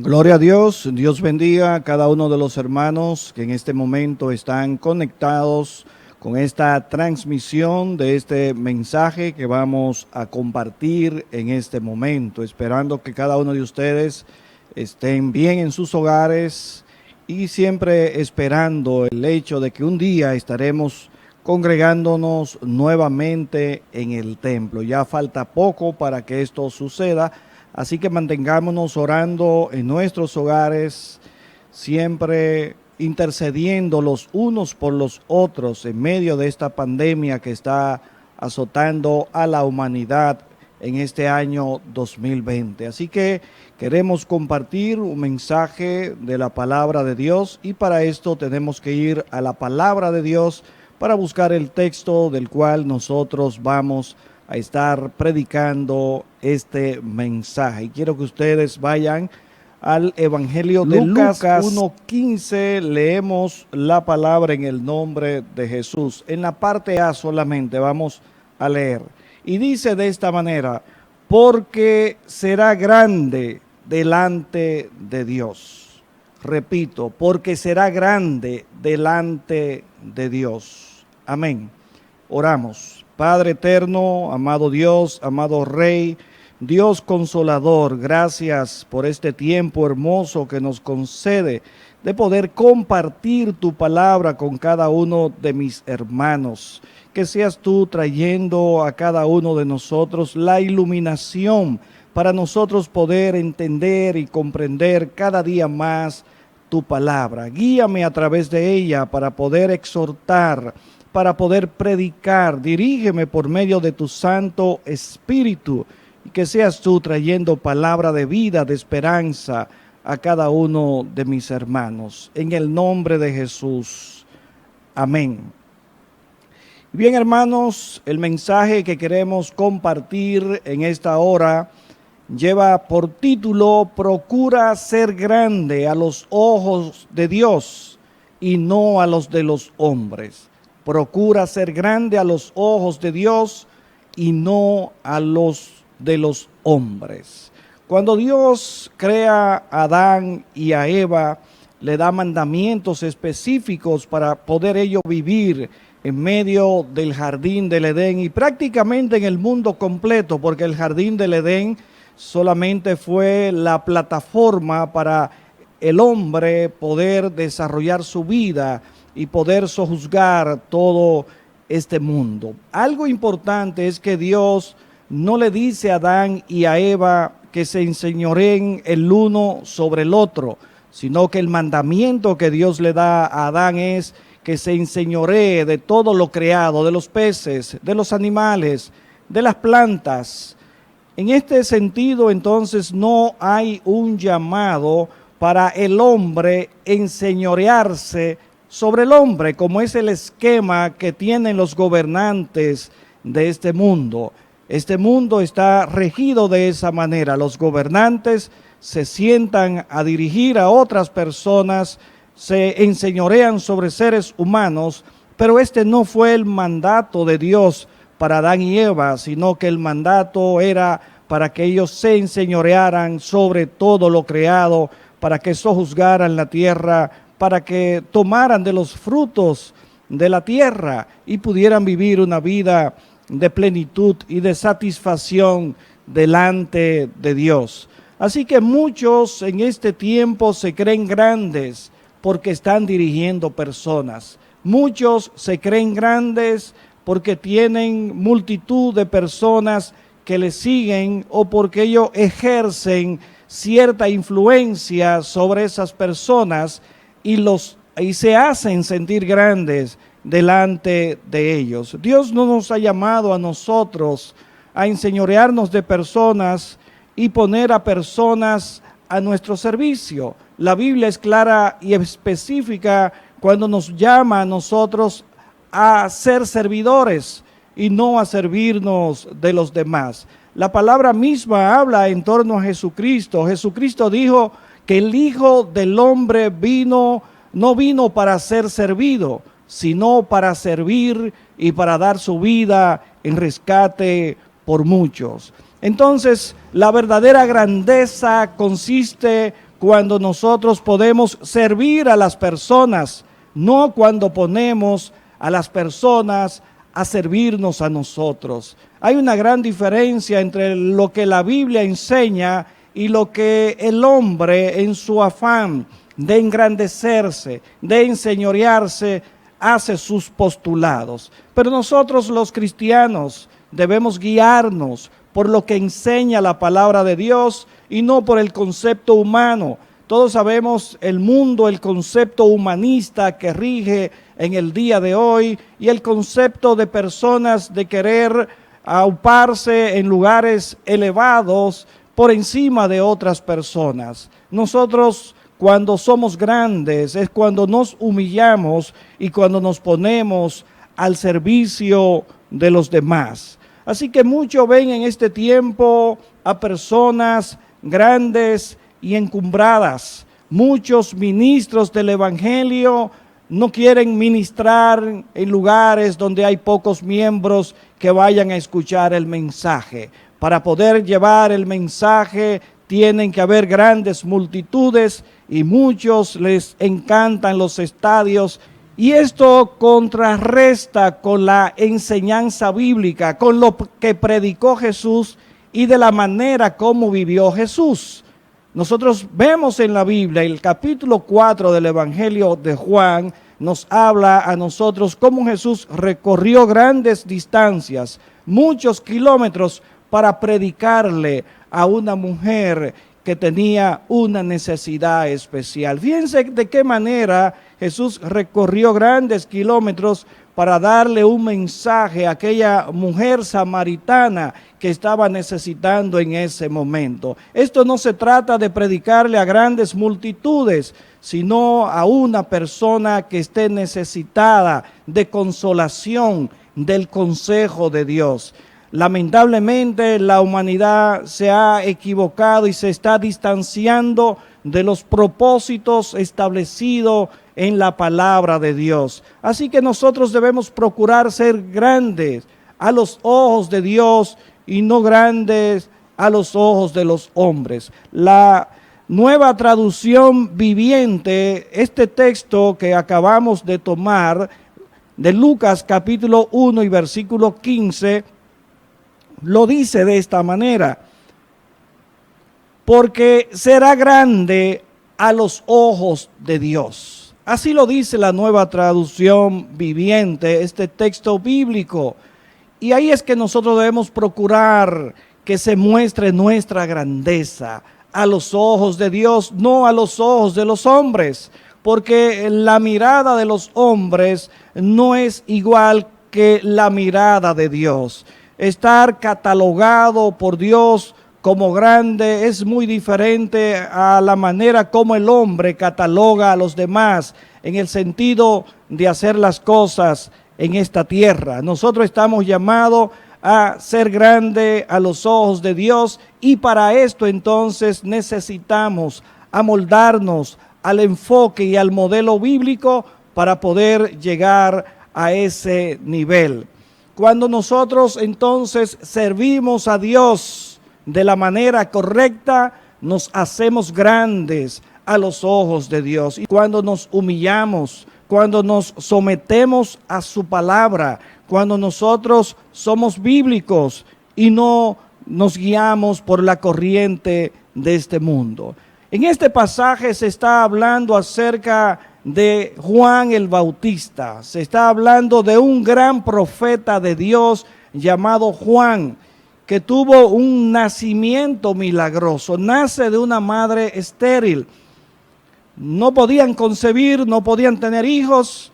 Gloria a Dios, Dios bendiga a cada uno de los hermanos que en este momento están conectados con esta transmisión de este mensaje que vamos a compartir en este momento, esperando que cada uno de ustedes estén bien en sus hogares y siempre esperando el hecho de que un día estaremos congregándonos nuevamente en el templo. Ya falta poco para que esto suceda. Así que mantengámonos orando en nuestros hogares, siempre intercediendo los unos por los otros en medio de esta pandemia que está azotando a la humanidad en este año 2020. Así que queremos compartir un mensaje de la palabra de Dios y para esto tenemos que ir a la palabra de Dios para buscar el texto del cual nosotros vamos a estar predicando este mensaje. Y quiero que ustedes vayan al Evangelio de Lucas 1:15. Leemos la palabra en el nombre de Jesús. En la parte A solamente vamos a leer. Y dice de esta manera: porque será grande delante de Dios. Repito, porque será grande delante de Dios. Amén. Oramos. Padre eterno, amado Dios, amado Rey, Dios consolador, gracias por este tiempo hermoso que nos concede de poder compartir tu palabra con cada uno de mis hermanos. Que seas tú trayendo a cada uno de nosotros la iluminación para nosotros poder entender y comprender cada día más tu palabra. Guíame a través de ella para poder exhortar, para poder predicar. Dirígeme por medio de tu Santo Espíritu y que seas tú trayendo palabra de vida, de esperanza a cada uno de mis hermanos. En el nombre de Jesús. Amén. Bien, hermanos, el mensaje que queremos compartir en esta hora lleva por título: procura ser grande a los ojos de Dios y no a los de los hombres. Procura ser grande a los ojos de Dios y no a los de los hombres. Cuando Dios crea a Adán y a Eva, le da mandamientos específicos para poder ellos vivir en medio del jardín del Edén y prácticamente en el mundo completo, porque el jardín del Edén solamente fue la plataforma para el hombre poder desarrollar su vida y poder sojuzgar todo este mundo. Algo importante es que Dios no le dice a Adán y a Eva que se enseñoreen el uno sobre el otro, sino que el mandamiento que Dios le da a Adán es que se enseñoree de todo lo creado, de los peces, de los animales, de las plantas. En este sentido, entonces, no hay un llamado para el hombre enseñorearse sobre el hombre, como es el esquema que tienen los gobernantes de este mundo. Este mundo está regido de esa manera. Los gobernantes se sientan a dirigir a otras personas, se enseñorean sobre seres humanos, pero este no fue el mandato de Dios para Adán y Eva, sino que el mandato era para que ellos se enseñorearan sobre todo lo creado, para que sojuzgaran la tierra, para que tomaran de los frutos de la tierra y pudieran vivir una vida de plenitud y de satisfacción delante de Dios. Así que muchos en este tiempo se creen grandes porque están dirigiendo personas. Muchos se creen grandes porque tienen multitud de personas que les siguen o porque ellos ejercen cierta influencia sobre esas personas y se hacen sentir grandes delante de ellos. Dios no nos ha llamado a nosotros a enseñorearnos de personas y poner a personas a nuestro servicio. La Biblia es clara y específica cuando nos llama a nosotros a ser servidores y no a servirnos de los demás. La palabra misma habla en torno a Jesucristo. Jesucristo dijo que el Hijo del Hombre no vino para ser servido, sino para servir y para dar su vida en rescate por muchos. Entonces, la verdadera grandeza consiste cuando nosotros podemos servir a las personas, no cuando ponemos a las personas a servirnos a nosotros. Hay una gran diferencia entre lo que la Biblia enseña y lo que el hombre, en su afán de engrandecerse, de enseñorearse, hace sus postulados. Pero nosotros los cristianos debemos guiarnos por lo que enseña la palabra de Dios y no por el concepto humano. Todos sabemos el mundo, el concepto humanista que rige en el día de hoy y el concepto de personas de querer auparse en lugares elevados por encima de otras personas. Nosotros, cuando somos grandes, es cuando nos humillamos y cuando nos ponemos al servicio de los demás. Así que muchos ven en este tiempo a personas grandes y encumbradas. Muchos ministros del Evangelio no quieren ministrar en lugares donde hay pocos miembros que vayan a escuchar el mensaje. Para poder llevar el mensaje tienen que haber grandes multitudes y muchos les encantan los estadios. Y esto contrarresta con la enseñanza bíblica, con lo que predicó Jesús y de la manera como vivió Jesús. Nosotros vemos en la Biblia, el capítulo 4 del Evangelio de Juan, nos habla a nosotros cómo Jesús recorrió grandes distancias, muchos kilómetros, para predicarle a una mujer que tenía una necesidad especial. Fíjense de qué manera Jesús recorrió grandes kilómetros para darle un mensaje a aquella mujer samaritana que estaba necesitando en ese momento. Esto no se trata de predicarle a grandes multitudes, sino a una persona que esté necesitada de consolación, del consejo de Dios. Lamentablemente la humanidad se ha equivocado y se está distanciando de los propósitos establecidos en la palabra de Dios. Así que nosotros debemos procurar ser grandes a los ojos de Dios y no grandes a los ojos de los hombres. La Nueva Traducción Viviente, este texto que acabamos de tomar de Lucas capítulo 1 y versículo 15, lo dice de esta manera: porque será grande a los ojos de Dios. Así lo dice la Nueva Traducción Viviente, este texto bíblico. Y ahí es que nosotros debemos procurar que se muestre nuestra grandeza a los ojos de Dios, no a los ojos de los hombres, porque la mirada de los hombres no es igual que la mirada de Dios. Estar catalogado por Dios como grande es muy diferente a la manera como el hombre cataloga a los demás en el sentido de hacer las cosas en esta tierra. Nosotros estamos llamados a ser grande a los ojos de Dios y para esto entonces necesitamos amoldarnos al enfoque y al modelo bíblico para poder llegar a ese nivel. Cuando nosotros entonces servimos a Dios de la manera correcta, nos hacemos grandes a los ojos de Dios. Y cuando nos humillamos, cuando nos sometemos a su palabra, cuando nosotros somos bíblicos y no nos guiamos por la corriente de este mundo. En este pasaje se está hablando acerca de Juan el Bautista. Se está hablando de un gran profeta de Dios llamado Juan, que tuvo un nacimiento milagroso. Nace de una madre estéril. No podían concebir, no podían tener hijos.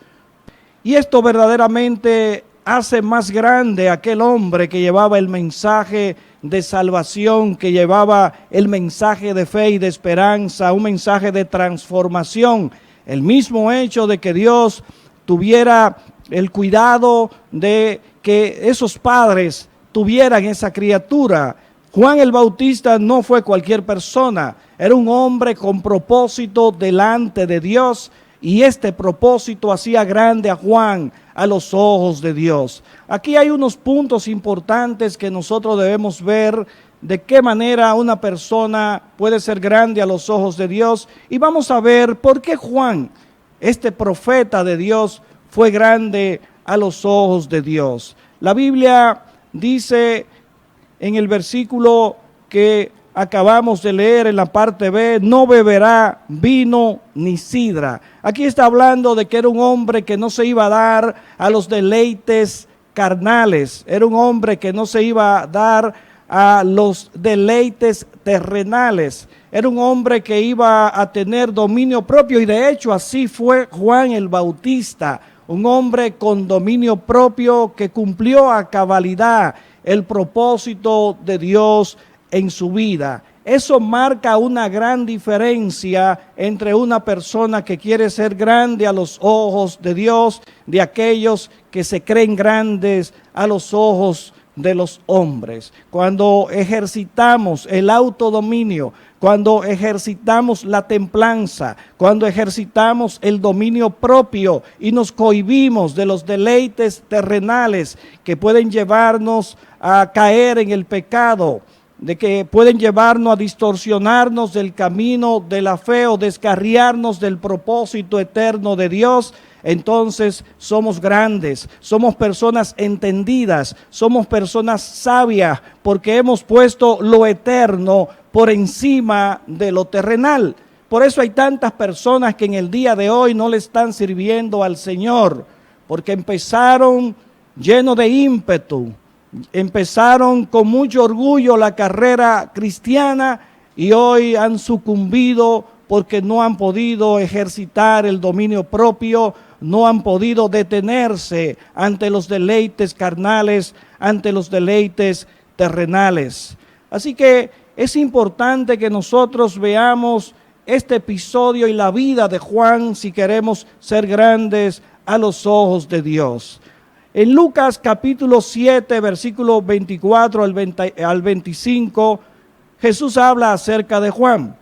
Y esto verdaderamente hace más grande a aquel hombre que llevaba el mensaje de salvación, que llevaba el mensaje de fe y de esperanza, un mensaje de transformación. El mismo hecho de que Dios tuviera el cuidado de que esos padres tuvieran esa criatura. Juan el Bautista no fue cualquier persona, era un hombre con propósito delante de Dios y este propósito hacía grande a Juan a los ojos de Dios. Aquí hay unos puntos importantes que nosotros debemos ver de qué manera una persona puede ser grande a los ojos de Dios. Y vamos a ver por qué Juan, este profeta de Dios, fue grande a los ojos de Dios. La Biblia dice en el versículo que acabamos de leer en la parte B, no beberá vino ni sidra. Aquí está hablando de que era un hombre que no se iba a dar a los deleites carnales, era un hombre que no se iba a dar a los deleites terrenales, era un hombre que iba a tener dominio propio, y de hecho así fue Juan el Bautista, un hombre con dominio propio que cumplió a cabalidad el propósito de Dios en su vida. Eso marca una gran diferencia entre una persona que quiere ser grande a los ojos de Dios, de aquellos que se creen grandes a los ojos de los hombres. Cuando ejercitamos el autodominio, cuando ejercitamos la templanza, cuando ejercitamos el dominio propio y nos cohibimos de los deleites terrenales que pueden llevarnos a caer en el pecado, de que pueden llevarnos a distorsionarnos del camino de la fe o descarriarnos del propósito eterno de Dios, entonces somos grandes, somos personas entendidas, somos personas sabias, porque hemos puesto lo eterno por encima de lo terrenal. Por eso hay tantas personas que en el día de hoy no le están sirviendo al Señor, porque empezaron llenos de ímpetu, empezaron con mucho orgullo la carrera cristiana y hoy han sucumbido porque no han podido ejercitar el dominio propio, no han podido detenerse ante los deleites carnales, ante los deleites terrenales. Así que es importante que nosotros veamos este episodio y la vida de Juan si queremos ser grandes a los ojos de Dios. En Lucas capítulo 7, versículo 24 al 25, Jesús habla acerca de Juan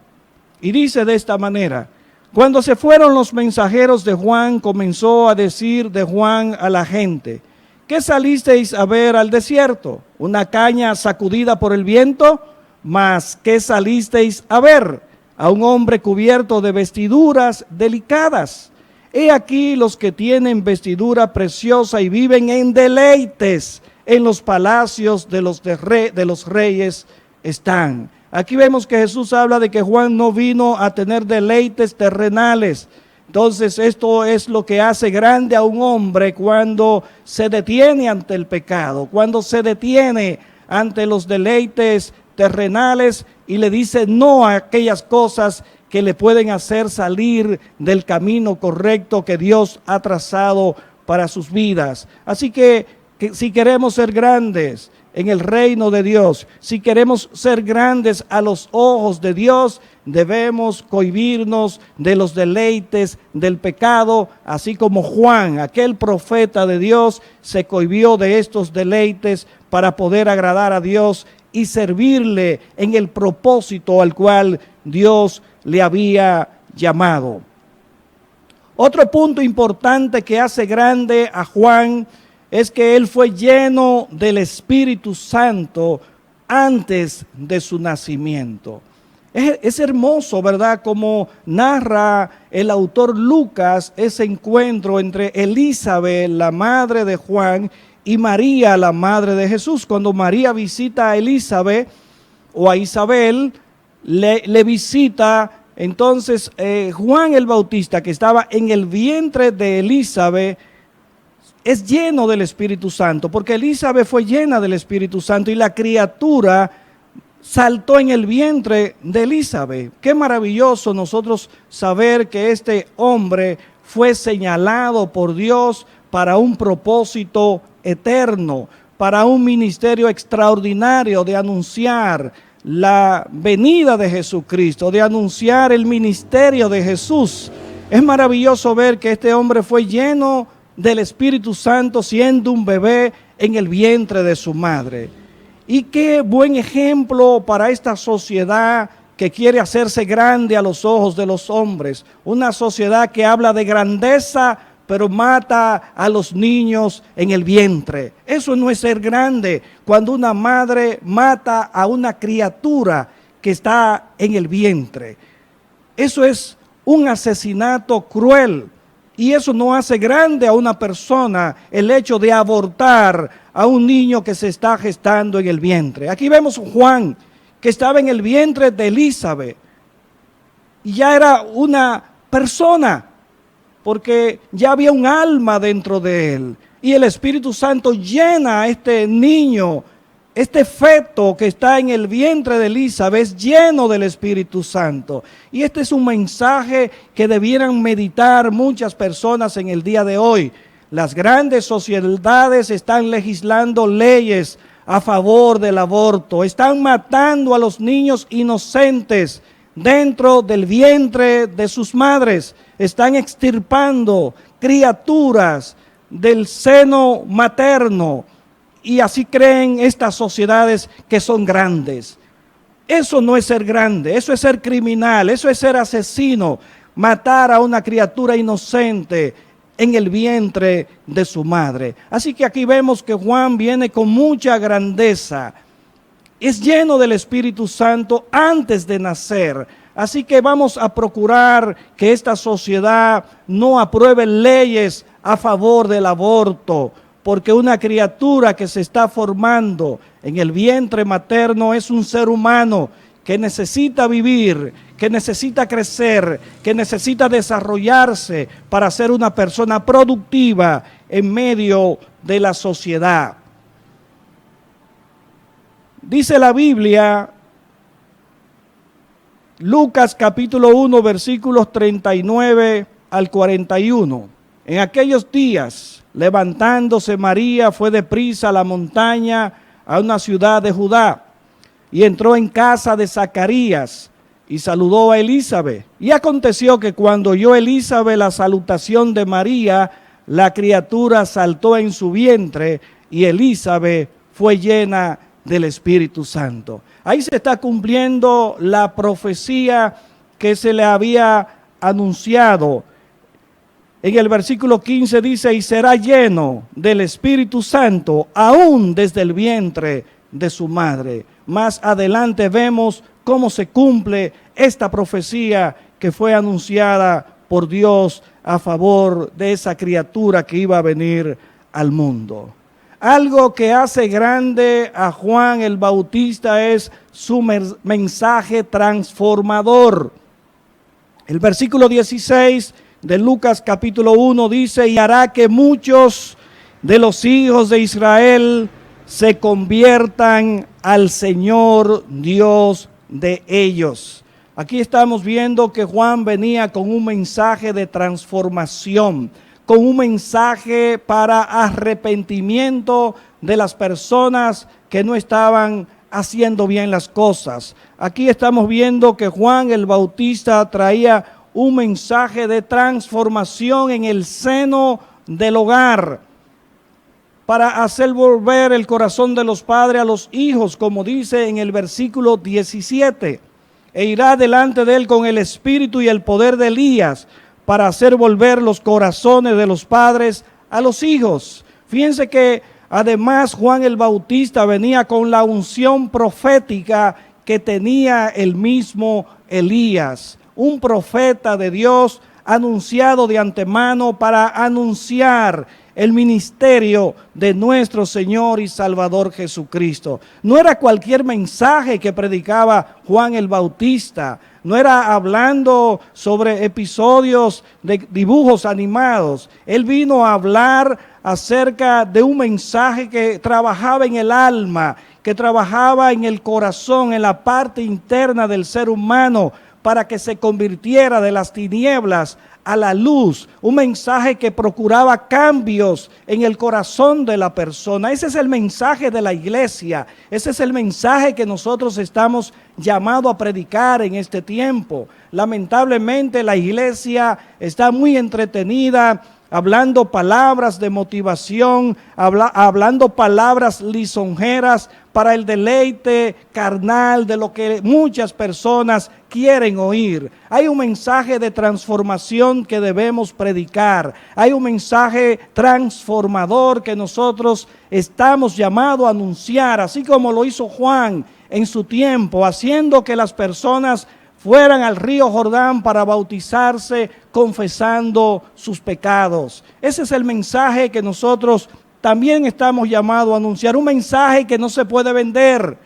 y dice de esta manera: cuando se fueron los mensajeros de Juan, comenzó a decir de Juan a la gente: ¿qué salisteis a ver al desierto? ¿Una caña sacudida por el viento? Mas ¿qué salisteis a ver? A un hombre cubierto de vestiduras delicadas. He aquí los que tienen vestidura preciosa y viven en deleites en los palacios de los reyes están. Aquí vemos que Jesús habla de que Juan no vino a tener deleites terrenales. Entonces esto es lo que hace grande a un hombre cuando se detiene ante el pecado, cuando se detiene ante los deleites terrenales y le dice no a aquellas cosas que le pueden hacer salir del camino correcto que Dios ha trazado para sus vidas. Así que si queremos ser grandes en el reino de Dios, si queremos ser grandes a los ojos de Dios, debemos cohibirnos de los deleites del pecado, así como Juan, aquel profeta de Dios, se cohibió de estos deleites para poder agradar a Dios y servirle en el propósito al cual Dios le había llamado. Otro punto importante que hace grande a Juan es que él fue lleno del Espíritu Santo antes de su nacimiento. Es hermoso, ¿verdad?, como narra el autor Lucas ese encuentro entre Elizabeth, la madre de Juan, y María, la madre de Jesús. Cuando María visita a Elizabeth o a Isabel, le visita, entonces Juan el Bautista, que estaba en el vientre de Elizabeth, es lleno del Espíritu Santo, porque Elizabeth fue llena del Espíritu Santo y la criatura saltó en el vientre de Elizabeth. Qué maravilloso nosotros saber que este hombre fue señalado por Dios para un propósito eterno, para un ministerio extraordinario de anunciar la venida de Jesucristo, de anunciar el ministerio de Jesús. Es maravilloso ver que este hombre fue lleno del Espíritu Santo siendo un bebé en el vientre de su madre. Y qué buen ejemplo para esta sociedad que quiere hacerse grande a los ojos de los hombres. Una sociedad que habla de grandeza pero mata a los niños en el vientre. Eso no es ser grande, cuando una madre mata a una criatura que está en el vientre. Eso es un asesinato cruel. Y eso no hace grande a una persona el hecho de abortar a un niño que se está gestando en el vientre. Aquí vemos a Juan, que estaba en el vientre de Elizabeth. Y ya era una persona, porque ya había un alma dentro de él. Y el Espíritu Santo llena a este niño, este feto que está en el vientre de Elizabeth, es lleno del Espíritu Santo. Y este es un mensaje que debieran meditar muchas personas en el día de hoy. Las grandes sociedades están legislando leyes a favor del aborto. Están matando a los niños inocentes dentro del vientre de sus madres. Están extirpando criaturas del seno materno. Y así creen estas sociedades que son grandes. Eso no es ser grande, eso es ser criminal, eso es ser asesino, matar a una criatura inocente en el vientre de su madre. Así que aquí vemos que Juan viene con mucha grandeza. Es lleno del Espíritu Santo antes de nacer. Así que vamos a procurar que esta sociedad no apruebe leyes a favor del aborto, porque una criatura que se está formando en el vientre materno es un ser humano que necesita vivir, que necesita crecer, que necesita desarrollarse para ser una persona productiva en medio de la sociedad. Dice la Biblia, Lucas capítulo 1, versículos 39 al 41. En aquellos días, levantándose María, fue deprisa a la montaña, a una ciudad de Judá, y entró en casa de Zacarías, y saludó a Elizabeth. Y aconteció que cuando oyó Elizabeth la salutación de María, la criatura saltó en su vientre, y Elizabeth fue llena del Espíritu Santo. Ahí se está cumpliendo la profecía que se le había anunciado. En el versículo 15 dice, y será lleno del Espíritu Santo, aún desde el vientre de su madre. Más adelante vemos cómo se cumple esta profecía que fue anunciada por Dios a favor de esa criatura que iba a venir al mundo. Algo que hace grande a Juan el Bautista es su mensaje transformador. El versículo 16 de Lucas capítulo 1 dice, y hará que muchos de los hijos de Israel se conviertan al Señor Dios de ellos. Aquí estamos viendo que Juan venía con un mensaje de transformación, con un mensaje para arrepentimiento de las personas que no estaban haciendo bien las cosas. Aquí estamos viendo que Juan el Bautista traía un mensaje de transformación en el seno del hogar, para hacer volver el corazón de los padres a los hijos, como dice en el versículo 17, e irá delante de él con el espíritu y el poder de Elías, para hacer volver los corazones de los padres a los hijos. Fíjense que además Juan el Bautista venía con la unción profética que tenía el mismo Elías, un profeta de Dios anunciado de antemano para anunciar el ministerio de nuestro Señor y Salvador Jesucristo. No era cualquier mensaje que predicaba Juan el Bautista, no era hablando sobre episodios de dibujos animados. Él vino a hablar acerca de un mensaje que trabajaba en el alma, que trabajaba en el corazón, en la parte interna del ser humano, para que se convirtiera de las tinieblas a la luz, un mensaje que procuraba cambios en el corazón de la persona. Ese es el mensaje de la iglesia, ese es el mensaje que nosotros estamos llamados a predicar en este tiempo. Lamentablemente la iglesia está muy entretenida hablando palabras de motivación, hablando palabras lisonjeras para el deleite carnal de lo que muchas personas quieren oír. Hay un mensaje de transformación que debemos predicar. Hay un mensaje transformador que nosotros estamos llamados a anunciar, así como lo hizo Juan en su tiempo, haciendo que las personas fueran al río Jordán para bautizarse, confesando sus pecados. Ese es el mensaje que nosotros también estamos llamados a anunciar, un mensaje que no se puede vender.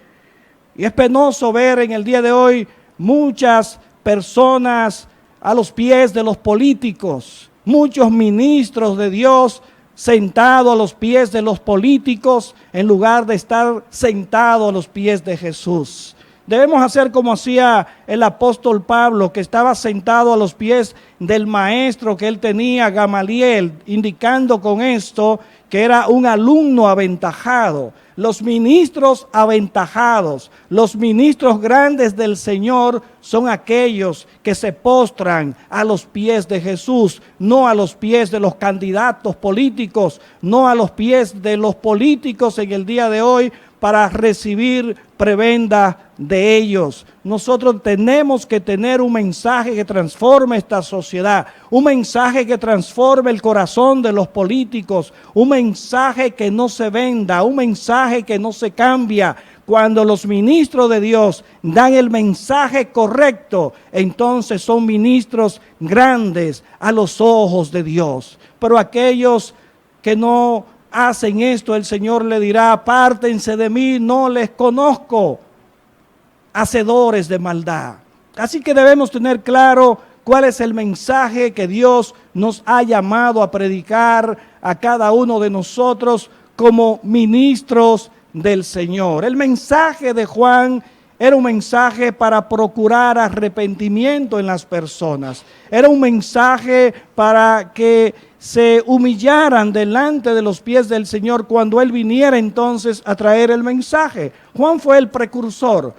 Y es penoso ver en el día de hoy muchas personas a los pies de los políticos, muchos ministros de Dios sentados a los pies de los políticos en lugar de estar sentados a los pies de Jesús. Debemos hacer como hacía el apóstol Pablo, que estaba sentado a los pies del maestro que él tenía, Gamaliel, indicando con esto que era un alumno aventajado. Los ministros aventajados, los ministros grandes del Señor son aquellos que se postran a los pies de Jesús, no a los pies de los candidatos políticos, no a los pies de los políticos en el día de hoy, para recibir prebenda de ellos. Nosotros tenemos que tener un mensaje que transforme esta sociedad, un mensaje que transforme el corazón de los políticos, un mensaje que no se venda, un mensaje que no se cambia. Cuando los ministros de Dios dan el mensaje correcto, entonces son ministros grandes a los ojos de Dios. Pero aquellos que no hacen esto, el Señor le dirá: apártense de mí, no les conozco, hacedores de maldad. Así que debemos tener claro cuál es el mensaje que Dios nos ha llamado a predicar a cada uno de nosotros como ministros del Señor. El mensaje de Juan era un mensaje para procurar arrepentimiento en las personas. Era un mensaje para que se humillaran delante de los pies del Señor cuando Él viniera entonces a traer el mensaje. Juan fue el precursor.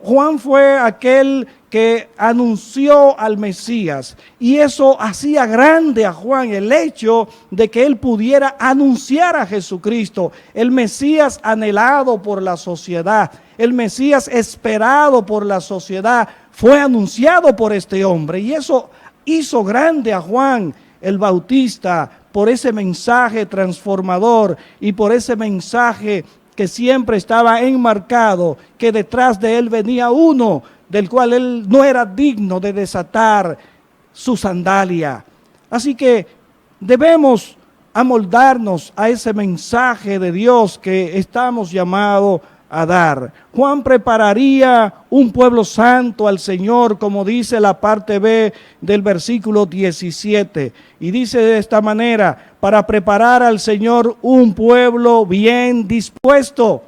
Juan fue aquel que anunció al Mesías, y eso hacía grande a Juan, el hecho de que él pudiera anunciar a Jesucristo, el Mesías anhelado por la sociedad, el Mesías esperado por la sociedad, fue anunciado por este hombre, y eso hizo grande a Juan el Bautista por ese mensaje transformador y por ese mensaje que siempre estaba enmarcado, que detrás de él venía uno del cual él no era digno de desatar su sandalia. Así que debemos amoldarnos a ese mensaje de Dios que estamos llamados a dar. Juan prepararía un pueblo santo al Señor, como dice la parte B del versículo 17. Y dice de esta manera: para preparar al Señor un pueblo bien dispuesto.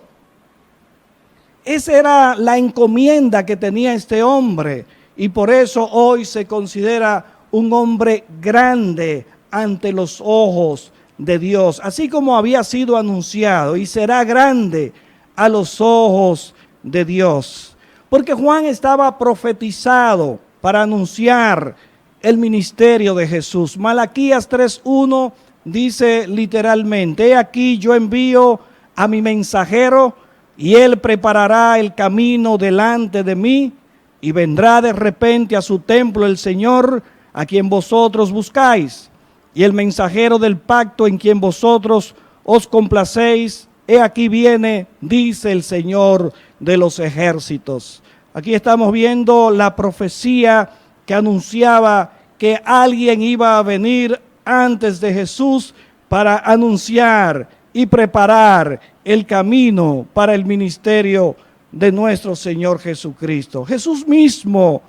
Esa era la encomienda que tenía este hombre, y por eso hoy se considera un hombre grande ante los ojos de Dios, así como había sido anunciado, y será grande a los ojos de Dios. Porque Juan estaba profetizado para anunciar el ministerio de Jesús. Malaquías 3:1 dice literalmente: he aquí yo envío a mi mensajero, y él preparará el camino delante de mí, y vendrá de repente a su templo el Señor, a quien vosotros buscáis, y el mensajero del pacto en quien vosotros os complacéis, he aquí viene, dice el Señor de los ejércitos. Aquí estamos viendo la profecía que anunciaba que alguien iba a venir antes de Jesús para anunciar y preparar el camino para el ministerio de nuestro Señor Jesucristo. Jesús mismo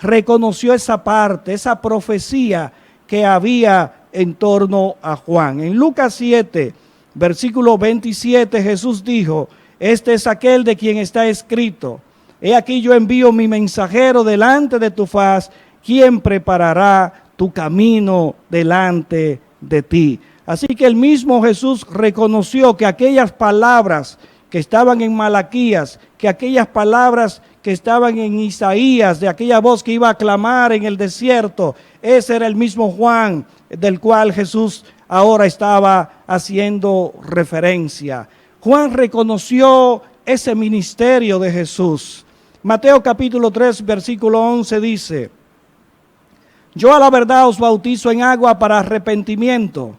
reconoció esa parte, esa profecía que había en torno a Juan. En Lucas 7, versículo 27, Jesús dijo: este es aquel de quien está escrito: he aquí yo envío mi mensajero delante de tu faz, quien preparará tu camino delante de ti. Así que el mismo Jesús reconoció que aquellas palabras que estaban en Malaquías, que aquellas palabras que estaban en Isaías, de aquella voz que iba a clamar en el desierto, ese era el mismo Juan del cual Jesús ahora estaba haciendo referencia. Juan reconoció ese ministerio de Jesús. Mateo capítulo 3, versículo 11 dice: yo a la verdad os bautizo en agua para arrepentimiento,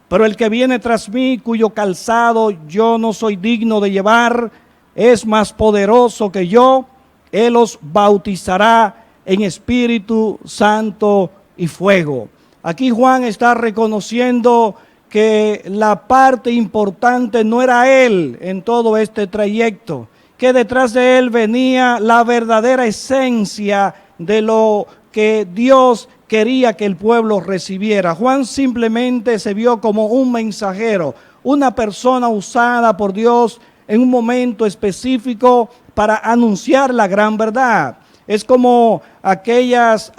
pero el que viene tras mí, cuyo calzado yo no soy digno de llevar, es más poderoso que yo. Él os bautizará en Espíritu Santo y fuego. Aquí Juan está reconociendo que la parte importante no era él en todo este trayecto, que detrás de él venía la verdadera esencia de lo que Dios quería que el pueblo recibiera. Juan simplemente se vio como un mensajero, una persona usada por Dios en un momento específico para anunciar la gran verdad. Es como aquellas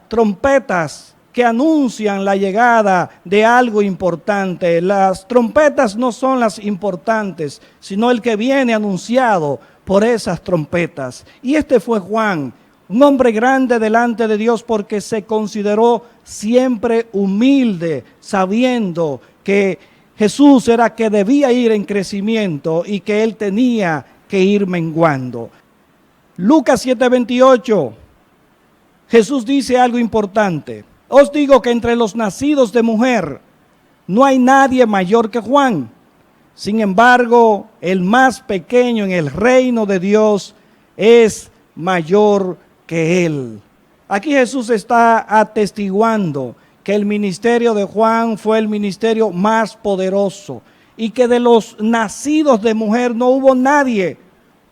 trompetas que anuncian la llegada de algo importante. Las trompetas no son las importantes, sino el que viene anunciado por esas trompetas. Y este fue Juan, un hombre grande delante de Dios porque se consideró siempre humilde, sabiendo que Jesús era que debía ir en crecimiento y que él tenía que ir menguando. Lucas 7:28, Jesús dice algo importante. Os digo que entre los nacidos de mujer no hay nadie mayor que Juan. Sin embargo, el más pequeño en el reino de Dios es mayor que él. Aquí Jesús está atestiguando que el ministerio de Juan fue el ministerio más poderoso y que de los nacidos de mujer no hubo nadie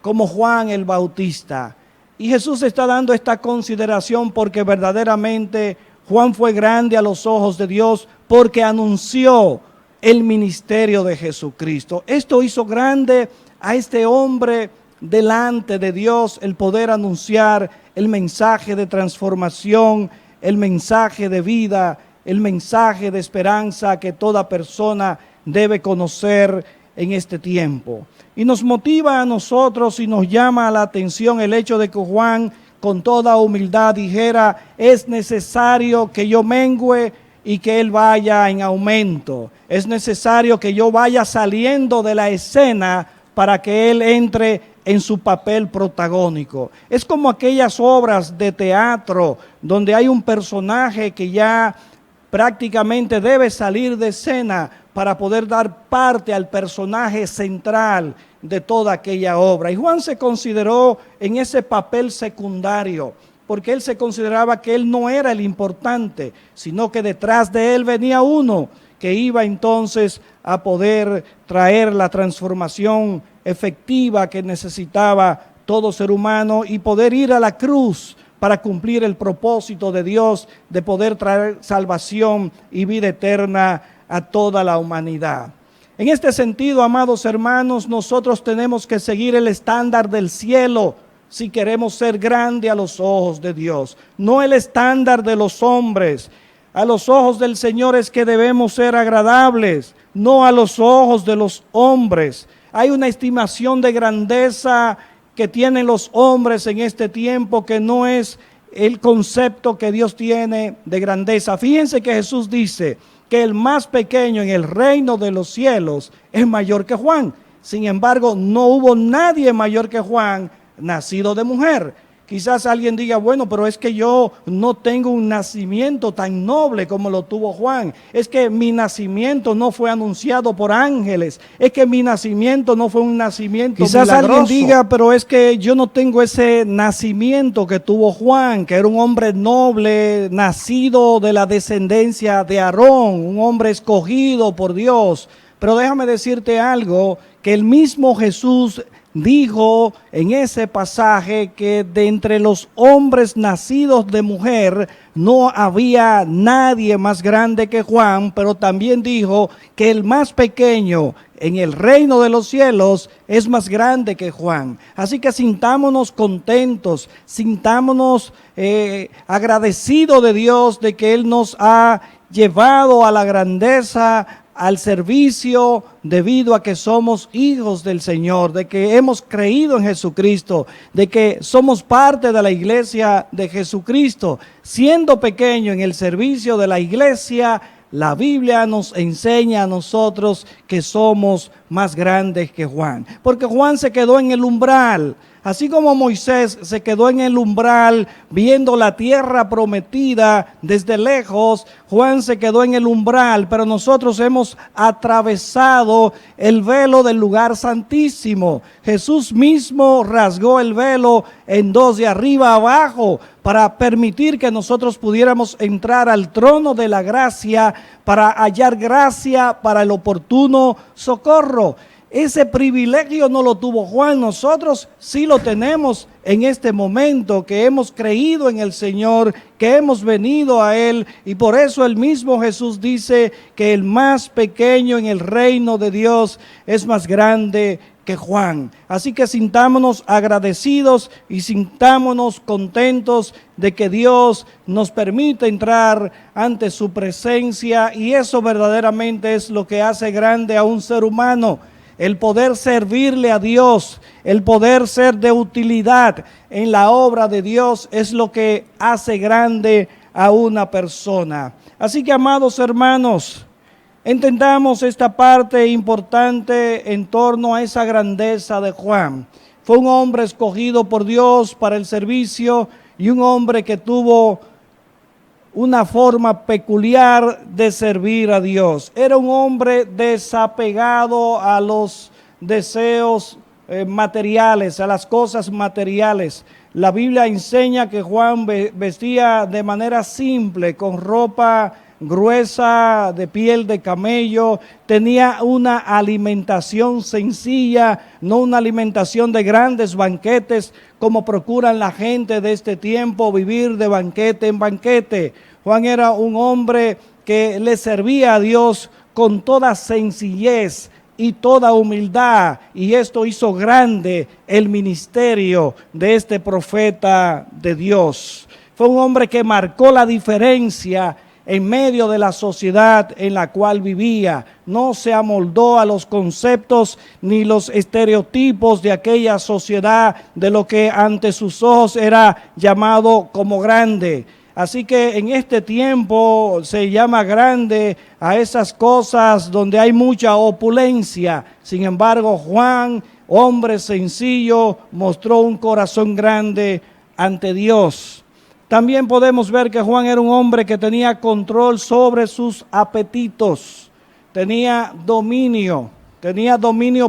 como Juan el Bautista. Y Jesús está dando esta consideración porque verdaderamente Juan fue grande a los ojos de Dios porque anunció el ministerio de Jesucristo. Esto hizo grande a este hombre delante de Dios, el poder anunciar el mensaje de transformación, el mensaje de vida, el mensaje de esperanza que toda persona debe conocer en este tiempo. Y nos motiva a nosotros y nos llama la atención el hecho de que Juan con toda humildad dijera: es necesario que yo mengüe y que él vaya en aumento. Es necesario que yo vaya saliendo de la escena para que él entre en su papel protagónico. Es como aquellas obras de teatro donde hay un personaje que ya prácticamente debe salir de escena para poder dar parte al personaje central de toda aquella obra. Y Juan se consideró en ese papel secundario, porque él se consideraba que él no era el importante, sino que detrás de él venía uno que iba entonces a poder traer la transformación efectiva que necesitaba todo ser humano y poder ir a la cruz para cumplir el propósito de Dios de poder traer salvación y vida eterna a toda la humanidad. En este sentido, amados hermanos, nosotros tenemos que seguir el estándar del cielo si queremos ser grande a los ojos de Dios, no el estándar de los hombres. A los ojos del Señor es que debemos ser agradables, no a los ojos de los hombres. Hay una estimación de grandeza que tienen los hombres en este tiempo que no es el concepto que Dios tiene de grandeza. Fíjense que Jesús dice que el más pequeño en el reino de los cielos es mayor que Juan. Sin embargo, no hubo nadie mayor que Juan nacido de mujer. Quizás alguien diga: bueno, pero es que yo no tengo un nacimiento tan noble como lo tuvo Juan. Es que mi nacimiento no fue anunciado por ángeles. Es que mi nacimiento no fue un nacimiento milagroso. Quizás alguien diga: pero es que yo no tengo ese nacimiento que tuvo Juan, que era un hombre noble, nacido de la descendencia de Aarón, un hombre escogido por Dios. Pero déjame decirte algo, que el mismo Jesús dijo en ese pasaje que de entre los hombres nacidos de mujer no había nadie más grande que Juan, pero también dijo que el más pequeño en el reino de los cielos es más grande que Juan. Así que sintámonos contentos, sintámonos agradecidos de Dios de que Él nos ha llevado a la grandeza al servicio debido a que somos hijos del Señor, de que hemos creído en Jesucristo, de que somos parte de la iglesia de Jesucristo. Siendo pequeño en el servicio de la iglesia, la Biblia nos enseña a nosotros que somos más grandes que Juan, porque Juan se quedó en el umbral. Así como Moisés se quedó en el umbral viendo la tierra prometida desde lejos, Juan se quedó en el umbral, pero nosotros hemos atravesado el velo del lugar santísimo. Jesús mismo rasgó el velo en dos, de arriba a abajo, para permitir que nosotros pudiéramos entrar al trono de la gracia, para hallar gracia para el oportuno socorro. Ese privilegio no lo tuvo Juan, nosotros sí lo tenemos en este momento, que hemos creído en el Señor, que hemos venido a Él, y por eso el mismo Jesús dice que el más pequeño en el reino de Dios es más grande que Juan. Así que sintámonos agradecidos y sintámonos contentos de que Dios nos permite entrar ante su presencia, y eso verdaderamente es lo que hace grande a un ser humano. El poder servirle a Dios, el poder ser de utilidad en la obra de Dios es lo que hace grande a una persona. Así que, amados hermanos, entendamos esta parte importante en torno a esa grandeza de Juan. Fue un hombre escogido por Dios para el servicio y un hombre que tuvo una forma peculiar de servir a Dios. Era un hombre desapegado a los deseos materiales, a las cosas materiales. La Biblia enseña que Juan vestía de manera simple, con ropa gruesa de piel de camello, tenía una alimentación sencilla, no una alimentación de grandes banquetes como procuran la gente de este tiempo, vivir de banquete en banquete. Juan era un hombre que le servía a Dios con toda sencillez y toda humildad, y esto hizo grande el ministerio de este profeta de Dios. Fue un hombre que marcó la diferencia en medio de la sociedad en la cual vivía. No se amoldó a los conceptos ni los estereotipos de aquella sociedad, de lo que ante sus ojos era llamado como grande. Así que en este tiempo se llama grande a esas cosas donde hay mucha opulencia. Sin embargo, Juan, hombre sencillo, mostró un corazón grande ante Dios. También podemos ver que Juan era un hombre que tenía control sobre sus apetitos, tenía dominio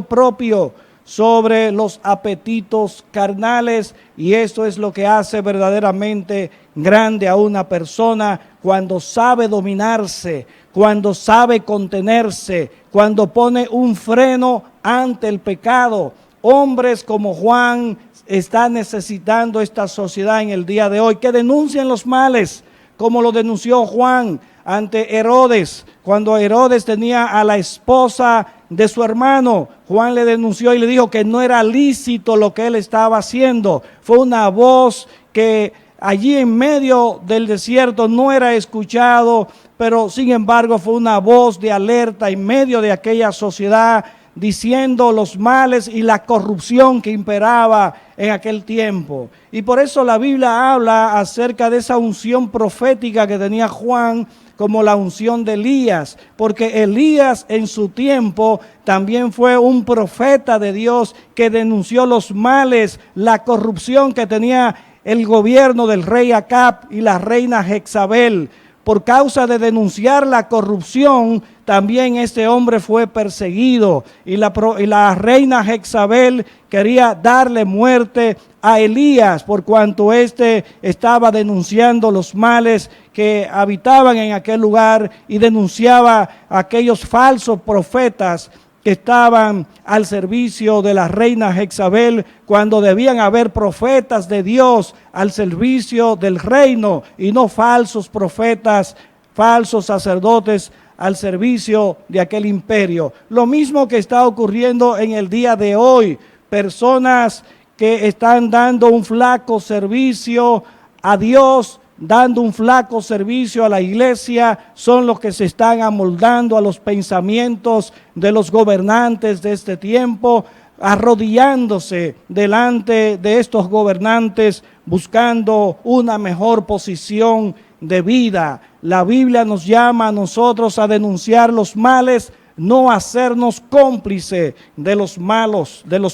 propio sobre los apetitos carnales, y esto es lo que hace verdaderamente grande a una persona, cuando sabe dominarse, cuando sabe contenerse, cuando pone un freno ante el pecado. Hombres como Juan está necesitando esta sociedad en el día de hoy, que denuncien los males, como lo denunció Juan ante Herodes. Cuando Herodes tenía a la esposa de su hermano, Juan le denunció y le dijo que no era lícito lo que él estaba haciendo. Fue una voz que allí en medio del desierto no era escuchado, pero sin embargo fue una voz de alerta en medio de aquella sociedad, diciendo los males y la corrupción que imperaba en aquel tiempo. Y por eso la Biblia habla acerca de esa unción profética que tenía Juan, como la unción de Elías, porque Elías en su tiempo también fue un profeta de Dios que denunció los males, la corrupción que tenía el gobierno del rey Acab y la reina Jezabel. Por causa de denunciar la corrupción, también este hombre fue perseguido, y la reina Jezabel quería darle muerte a Elías, por cuanto éste estaba denunciando los males que habitaban en aquel lugar y denunciaba a aquellos falsos profetas que estaban al servicio de la reina Jezabel, cuando debían haber profetas de Dios al servicio del reino, y no falsos profetas, falsos sacerdotes al servicio de aquel imperio. Lo mismo que está ocurriendo en el día de hoy, personas que están dando un flaco servicio a Dios, dando un flaco servicio a la iglesia, son los que se están amoldando a los pensamientos de los gobernantes de este tiempo, arrodillándose delante de estos gobernantes, buscando una mejor posición de vida. La Biblia nos llama a nosotros a denunciar los males, no hacernos cómplice de los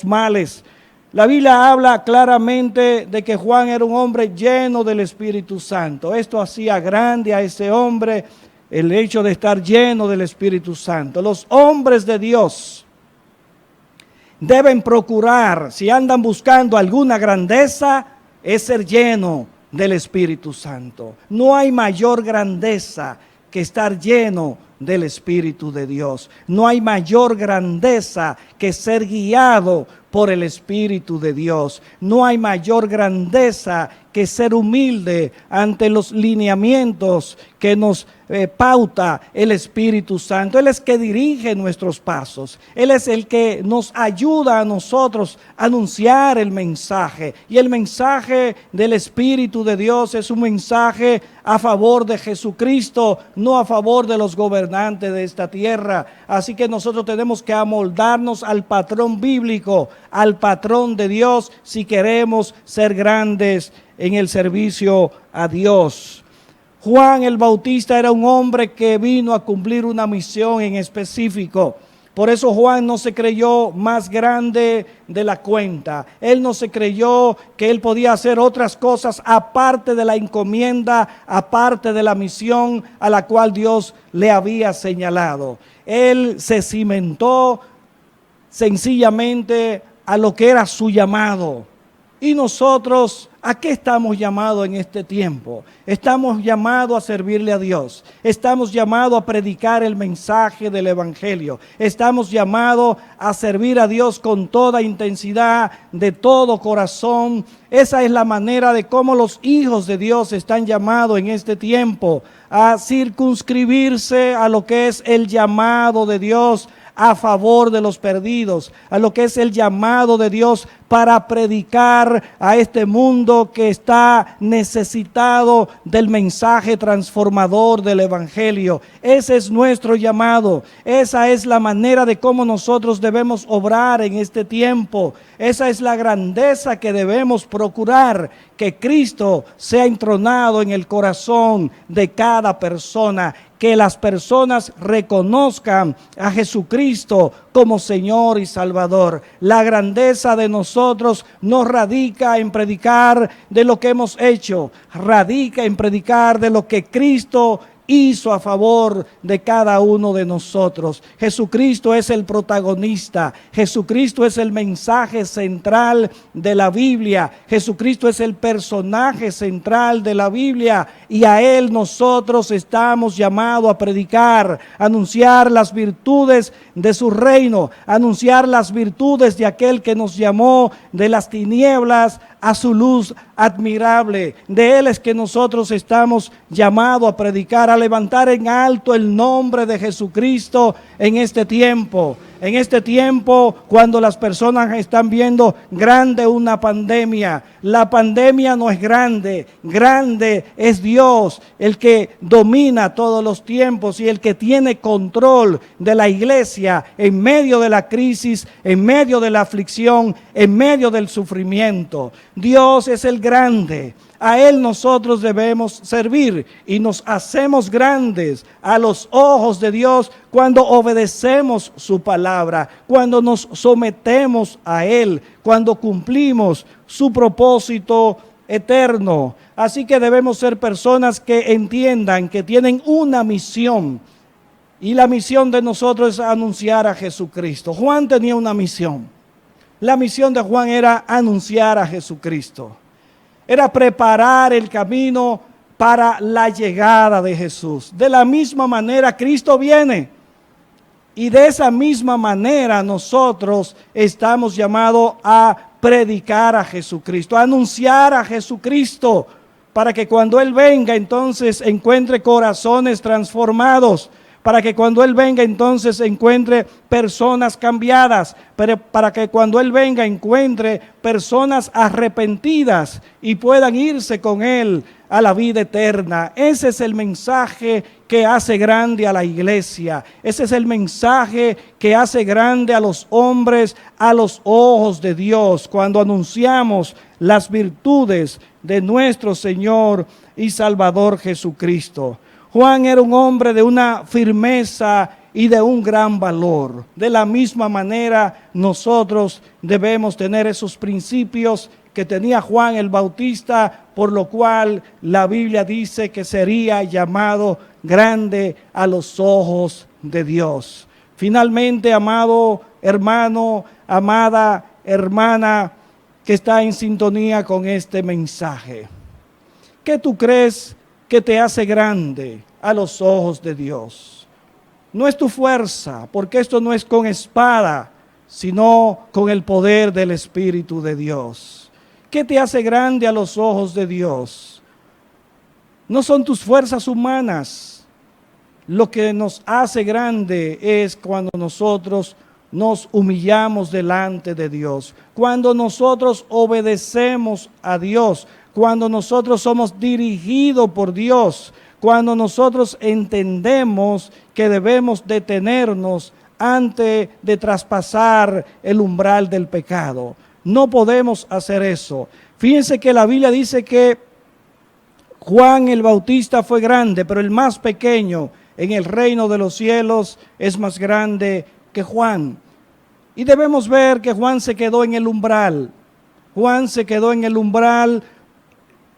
males. La Biblia habla claramente de que Juan era un hombre lleno del Espíritu Santo. Esto hacía grande a ese hombre, el hecho de estar lleno del Espíritu Santo. Los hombres de Dios deben procurar, si andan buscando alguna grandeza, es ser lleno del Espíritu Santo. No hay mayor grandeza que estar lleno del Espíritu de Dios. No hay mayor grandeza que ser guiado por el Espíritu de Dios. No hay mayor grandeza que ser humilde ante los lineamientos que nos pauta el Espíritu Santo. Él es que dirige nuestros pasos. Él es el que nos ayuda a nosotros a anunciar el mensaje. Y el mensaje del Espíritu de Dios es un mensaje a favor de Jesucristo, no a favor de los gobernantes de esta tierra. Así que nosotros tenemos que amoldarnos al patrón bíblico, al patrón de Dios, si queremos ser grandes en el servicio a Dios. Juan el Bautista era un hombre que vino a cumplir una misión en específico. Por eso Juan no se creyó más grande de la cuenta. Él no se creyó que él podía hacer otras cosas aparte de la encomienda, aparte de la misión a la cual Dios le había señalado. Él se cimentó sencillamente a lo que era su llamado. Y nosotros, ¿a qué estamos llamados en este tiempo? Estamos llamados a servirle a Dios. Estamos llamados a predicar el mensaje del Evangelio. Estamos llamados a servir a Dios con toda intensidad, de todo corazón. Esa es la manera de cómo los hijos de Dios están llamados en este tiempo, a circunscribirse a lo que es el llamado de Dios a favor de los perdidos, a lo que es el llamado de Dios para predicar a este mundo que está necesitado del mensaje transformador del Evangelio. Ese es nuestro llamado. Esa es la manera de cómo nosotros debemos obrar en este tiempo. Esa es la grandeza que debemos procurar, que Cristo sea entronado en el corazón de cada persona, que las personas reconozcan a Jesucristo como Señor y Salvador. La grandeza de nosotros no radica en predicar de lo que hemos hecho, radica en predicar de lo que Cristo hizo a favor de cada uno de nosotros. Jesucristo es el protagonista. Jesucristo es el mensaje central de la Biblia. Jesucristo es el personaje central de la Biblia y a Él nosotros estamos llamados a predicar, a anunciar las virtudes de su reino, a anunciar las virtudes de aquel que nos llamó de las tinieblas a su luz admirable. De Él es que nosotros estamos llamados a predicar, a levantar en alto el nombre de Jesucristo en este tiempo. En este tiempo, cuando las personas están viendo grande una pandemia, la pandemia no es grande, grande es Dios, el que domina todos los tiempos y el que tiene control de la iglesia en medio de la crisis, en medio de la aflicción, en medio del sufrimiento. Dios es el grande. A Él nosotros debemos servir y nos hacemos grandes a los ojos de Dios cuando obedecemos su palabra, cuando nos sometemos a Él, cuando cumplimos su propósito eterno. Así que debemos ser personas que entiendan que tienen una misión y la misión de nosotros es anunciar a Jesucristo. Juan tenía una misión. La misión de Juan era anunciar a Jesucristo. Era preparar el camino para la llegada de Jesús. De la misma manera, Cristo viene. Y de esa misma manera nosotros estamos llamados a predicar a Jesucristo, a anunciar a Jesucristo, para que cuando Él venga entonces encuentre corazones transformados, para que cuando Él venga entonces encuentre personas cambiadas, pero para que cuando Él venga encuentre personas arrepentidas y puedan irse con Él a la vida eterna. Ese es el mensaje que hace grande a la iglesia. Ese es el mensaje que hace grande a los hombres a los ojos de Dios, cuando anunciamos las virtudes de nuestro Señor y Salvador Jesucristo. Juan era un hombre de una firmeza y de un gran valor. De la misma manera, nosotros debemos tener esos principios que tenía Juan el Bautista, por lo cual la Biblia dice que sería llamado grande a los ojos de Dios. Finalmente, amado hermano, amada hermana que está en sintonía con este mensaje, ¿qué tú crees que te hace grande a los ojos de Dios? No es tu fuerza, porque esto no es con espada, sino con el poder del Espíritu de Dios. ¿Qué te hace grande a los ojos de Dios? No son tus fuerzas humanas. Lo que nos hace grande es cuando nosotros nos humillamos delante de Dios, cuando nosotros obedecemos a Dios, cuando nosotros somos dirigidos por Dios, cuando nosotros entendemos que debemos detenernos antes de traspasar el umbral del pecado. No podemos hacer eso. Fíjense que la Biblia dice que Juan el Bautista fue grande, pero el más pequeño en el reino de los cielos es más grande que Juan. Y debemos ver que Juan se quedó en el umbral. Juan se quedó en el umbral,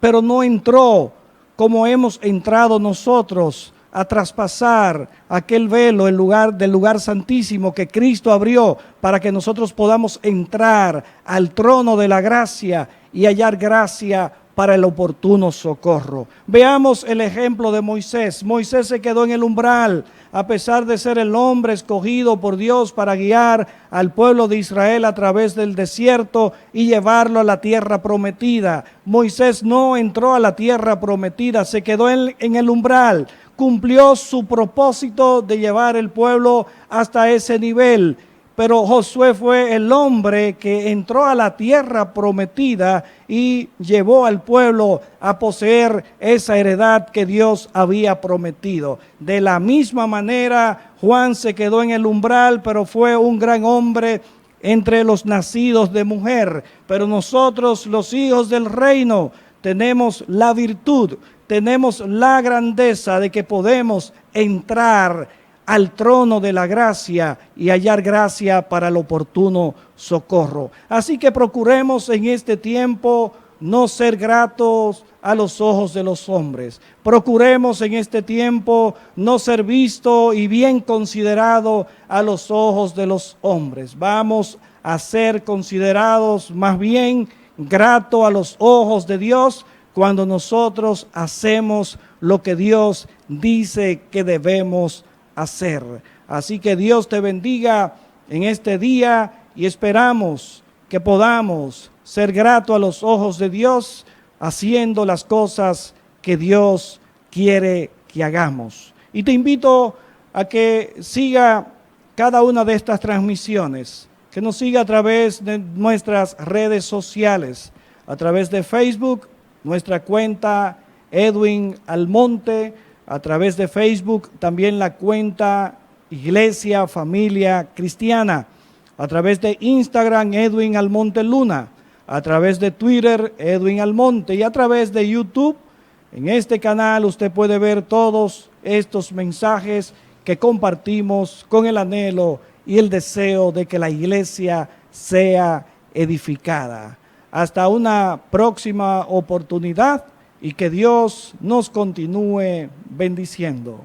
pero no entró como hemos entrado nosotros a traspasar aquel velo del lugar santísimo que Cristo abrió para que nosotros podamos entrar al trono de la gracia y hallar gracia para el oportuno socorro. Veamos el ejemplo de Moisés. Moisés se quedó en el umbral, a pesar de ser el hombre escogido por Dios para guiar al pueblo de Israel a través del desierto y llevarlo a la tierra prometida. Moisés no entró a la tierra prometida, se quedó en el umbral. Cumplió su propósito de llevar el pueblo hasta ese nivel. Pero Josué fue el hombre que entró a la tierra prometida y llevó al pueblo a poseer esa heredad que Dios había prometido. De la misma manera, Juan se quedó en el umbral, pero fue un gran hombre entre los nacidos de mujer. Pero nosotros, los hijos del reino, tenemos la virtud, tenemos la grandeza de que podemos entrar al trono de la gracia y hallar gracia para el oportuno socorro. Así que procuremos en este tiempo no ser gratos a los ojos de los hombres. Procuremos en este tiempo no ser visto y bien considerado a los ojos de los hombres. Vamos a ser considerados más bien grato a los ojos de Dios cuando nosotros hacemos lo que Dios dice que debemos hacer. Así que Dios te bendiga en este día y esperamos que podamos ser gratos a los ojos de Dios haciendo las cosas que Dios quiere que hagamos. Y te invito a que siga cada una de estas transmisiones, que nos siga a través de nuestras redes sociales, a través de Facebook, nuestra cuenta Edwin Almonte, a través de Facebook también la cuenta Iglesia Familia Cristiana, a través de Instagram Edwin Almonte Luna, a través de Twitter Edwin Almonte y a través de YouTube. En este canal usted puede ver todos estos mensajes que compartimos con el anhelo y el deseo de que la iglesia sea edificada. Hasta una próxima oportunidad y que Dios nos continúe bendiciendo.